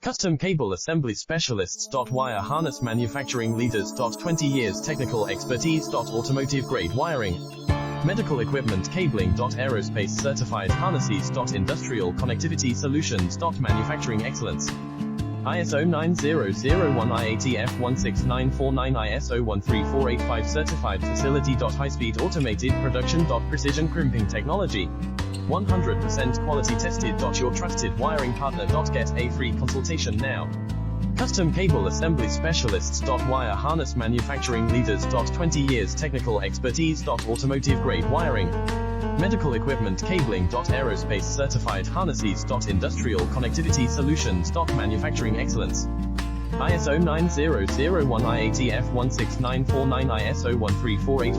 Custom Cable Assembly Specialists. Wire Harness Manufacturing Leaders. 20 years technical expertise. Automotive grade wiring, medical equipment cabling. Aerospace certified harnesses. Industrial connectivity solutions. Manufacturing excellence. ISO 9001 IATF 16949 ISO 13485 certified facility. High-speed automated production. Precision crimping technology. 100% quality tested. Your trusted wiring partner. Get a free consultation now. Custom Cable Assembly Specialists. Wire Harness Manufacturing Leaders. 20 years technical expertise. Automotive grade wiring, medical equipment cabling. Aerospace certified harnesses. Industrial connectivity solutions. Manufacturing excellence. ISO 9001 IATF 16949 ISO 13485